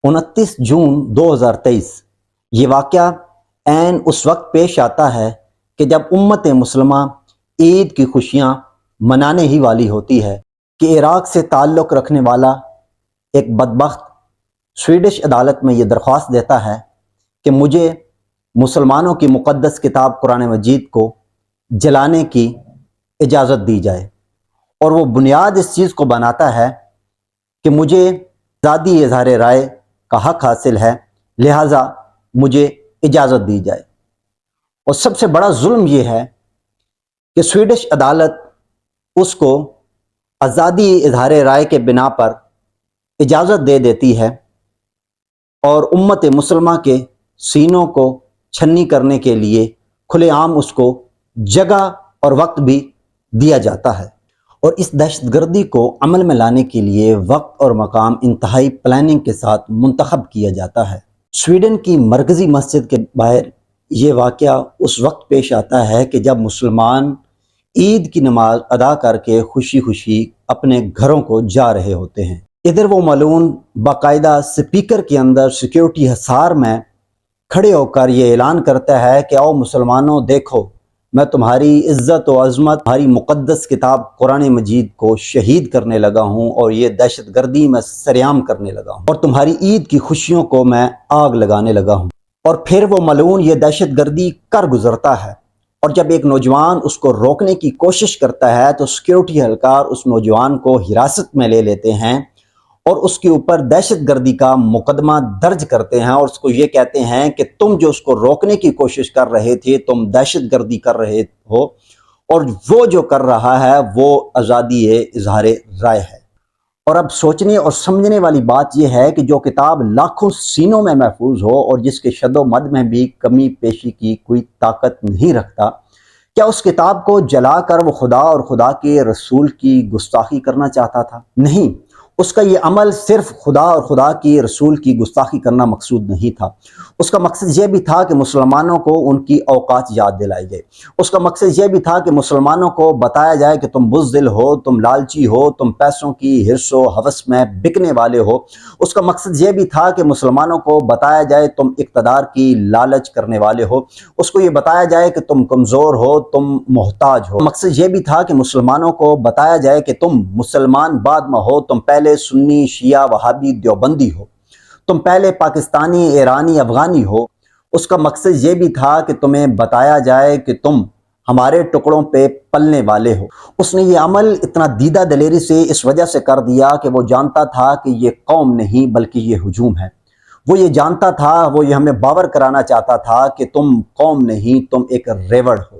29 جون 2023 یہ واقعہ عین اس وقت پیش آتا ہے کہ جب امت مسلمہ عید کی خوشیاں منانے ہی والی ہوتی ہے کہ عراق سے تعلق رکھنے والا ایک بدبخت سویڈش عدالت میں یہ درخواست دیتا ہے کہ مجھے مسلمانوں کی مقدس کتاب قرآن مجید کو جلانے کی اجازت دی جائے، اور وہ بنیاد اس چیز کو بناتا ہے کہ مجھے آزادی اظہار رائے کا حق حاصل ہے، لہٰذا مجھے اجازت دی جائے۔ اور سب سے بڑا ظلم یہ ہے کہ سویڈش عدالت اس کو آزادی اظہار رائے کے بنا پر اجازت دے دیتی ہے اور امت مسلمہ کے سینوں کو چھنی کرنے کے لیے کھلے عام اس کو جگہ اور وقت بھی دیا جاتا ہے، اور اس دہشت گردی کو عمل میں لانے کے لیے وقت اور مقام انتہائی پلاننگ کے ساتھ منتخب کیا جاتا ہے۔ سویڈن کی مرکزی مسجد کے باہر یہ واقعہ اس وقت پیش آتا ہے کہ جب مسلمان عید کی نماز ادا کر کے خوشی خوشی اپنے گھروں کو جا رہے ہوتے ہیں۔ ادھر وہ ملعون باقاعدہ سپیکر کے اندر سیکیورٹی حصار میں کھڑے ہو کر یہ اعلان کرتا ہے کہ آؤ مسلمانوں، دیکھو میں تمہاری عزت و عظمت، تمہاری مقدس کتاب قرآن مجید کو شہید کرنے لگا ہوں، اور یہ دہشت گردی میں سرعام کرنے لگا ہوں، اور تمہاری عید کی خوشیوں کو میں آگ لگانے لگا ہوں۔ اور پھر وہ ملعون یہ دہشت گردی کر گزرتا ہے، اور جب ایک نوجوان اس کو روکنے کی کوشش کرتا ہے تو سیکیورٹی اہلکار اس نوجوان کو حراست میں لے لیتے ہیں اور اس کے اوپر دہشت گردی کا مقدمہ درج کرتے ہیں، اور اس کو یہ کہتے ہیں کہ تم جو اس کو روکنے کی کوشش کر رہے تھے، تم دہشت گردی کر رہے ہو، اور وہ جو کر رہا ہے وہ آزادی اظہار رائے ہے۔ اور اب سوچنے اور سمجھنے والی بات یہ ہے کہ جو کتاب لاکھوں سینوں میں محفوظ ہو اور جس کے شد و مد میں بھی کمی پیشی کی کوئی طاقت نہیں رکھتا، کیا اس کتاب کو جلا کر وہ خدا اور خدا کے رسول کی گستاخی کرنا چاہتا تھا؟ نہیں، اس کا یہ عمل صرف خدا اور خدا کی رسول کی گستاخی کرنا مقصود نہیں تھا۔ اس کا مقصد یہ بھی تھا کہ مسلمانوں کو ان کی اوقات یاد دلائی جائے۔ اس کا مقصد یہ بھی تھا کہ مسلمانوں کو بتایا جائے کہ تم بزدل ہو، تم لالچی ہو، تم پیسوں کی حرص و ہوس میں بکنے والے ہو۔ اس کا مقصد یہ بھی تھا کہ مسلمانوں کو بتایا جائے تم اقتدار کی لالچ کرنے والے ہو۔ اس کو یہ بتایا جائے کہ تم کمزور ہو، تم محتاج ہو۔ مقصد یہ بھی تھا کہ مسلمانوں کو بتایا جائے کہ تم مسلمان بعد میں ہو، تم پہلے سنی، شیعہ، وہابی، دیوبندی ہو، تم پہلے پاکستانی، ایرانی، افغانی ہو۔ اس کا مقصد یہ بھی تھا کہ تمہیں بتایا جائے کہ تم ہمارے ٹکڑوں پہ پلنے والے ہو۔ اس نے یہ عمل اتنا دیدہ دلیری سے اس وجہ سے کر دیا کہ وہ جانتا تھا کہ یہ قوم نہیں بلکہ یہ ہجوم ہے۔ وہ یہ جانتا تھا، وہ یہ ہمیں باور کرانا چاہتا تھا کہ تم قوم نہیں، تم ایک ریوڑ ہو۔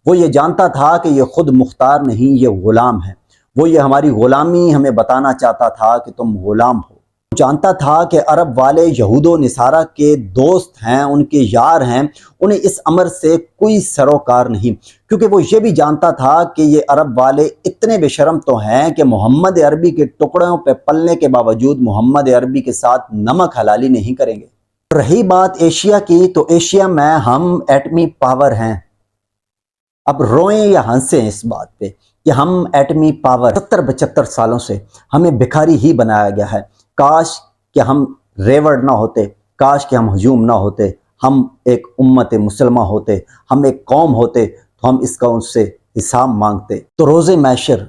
وہ یہ جانتا تھا کہ یہ خود مختار نہیں، یہ غلام ہے۔ وہ یہ ہماری غلامی ہمیں بتانا چاہتا تھا کہ تم غلام ہو۔ وہ جانتا تھا کہ عرب والے یہود و نصارہ کے دوست ہیں، ان کے یار ہیں، انہیں اس امر سے کوئی سروکار نہیں، کیونکہ وہ یہ بھی جانتا تھا کہ یہ عرب والے اتنے بے شرم تو ہیں کہ محمد عربی کے ٹکڑوں پہ پلنے کے باوجود محمد عربی کے ساتھ نمک حلالی نہیں کریں گے۔ رہی بات ایشیا کی، تو ایشیا میں ہم ایٹمی پاور ہیں۔ اب روئیں یا ہنسیں اس بات پہ کہ ہم ایٹمی پاور 70-75 سالوں سے ہمیں بھکاری ہی بنایا گیا ہے۔ کاش کہ ہم ریوڑ نہ ہوتے، کاش کہ ہم ہجوم نہ ہوتے، ہم ایک امت مسلمہ ہوتے، ہم ایک قوم ہوتے تو ہم اس کا ان سے حساب مانگتے۔ تو روز محشر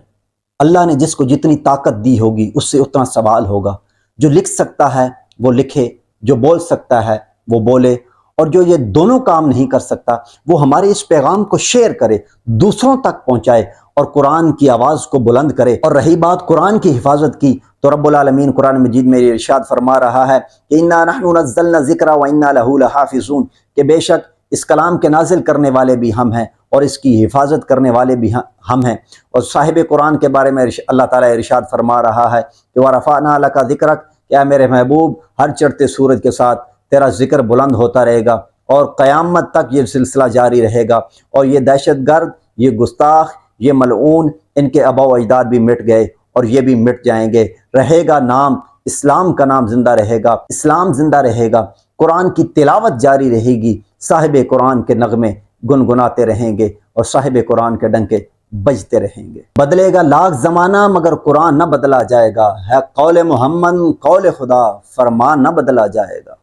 اللہ نے جس کو جتنی طاقت دی ہوگی اس سے اتنا سوال ہوگا۔ جو لکھ سکتا ہے وہ لکھے، جو بول سکتا ہے وہ بولے، اور جو یہ دونوں کام نہیں کر سکتا وہ ہمارے اس پیغام کو شیئر کرے، دوسروں تک پہنچائے اور قرآن کی آواز کو بلند کرے۔ اور رہی بات قرآن کی حفاظت کی، تو رب العالمین قرآن مجید میں ارشاد فرما رہا ہے کہ اِنَّا نَحْنُ نَزَّلْنَا الذِّكْرَ وَإِنَّا لَهُ لَحَافِظُونَ، کہ بے شک اس کلام کے نازل کرنے والے بھی ہم ہیں اور اس کی حفاظت کرنے والے بھی ہم ہیں۔ اور صاحب قرآن کے بارے میں اللہ تعالیٰ ارشاد فرما رہا ہے کہ وَرَفَعْنَا لَكَ ذِكْرَكَ، کہ اے میرے محبوب ہر چڑھتے سورج کے ساتھ تیرا ذکر بلند ہوتا رہے گا، اور قیامت تک یہ سلسلہ جاری رہے گا۔ اور یہ دہشت گرد، یہ گستاخ، یہ ملعون، ان کے آباء و اجداد بھی مٹ گئے اور یہ بھی مٹ جائیں گے۔ رہے گا نام اسلام، کا نام زندہ رہے گا، اسلام زندہ رہے گا، قرآن کی تلاوت جاری رہے گی، صاحب قرآن کے نغمے گنگناتے رہیں گے اور صاحب قرآن کے ڈنکے بجتے رہیں گے۔ بدلے گا لاکھ زمانہ مگر قرآن نہ بدلا جائے گا، ہے قول محمد قول خدا فرمان نہ بدلا جائے گا۔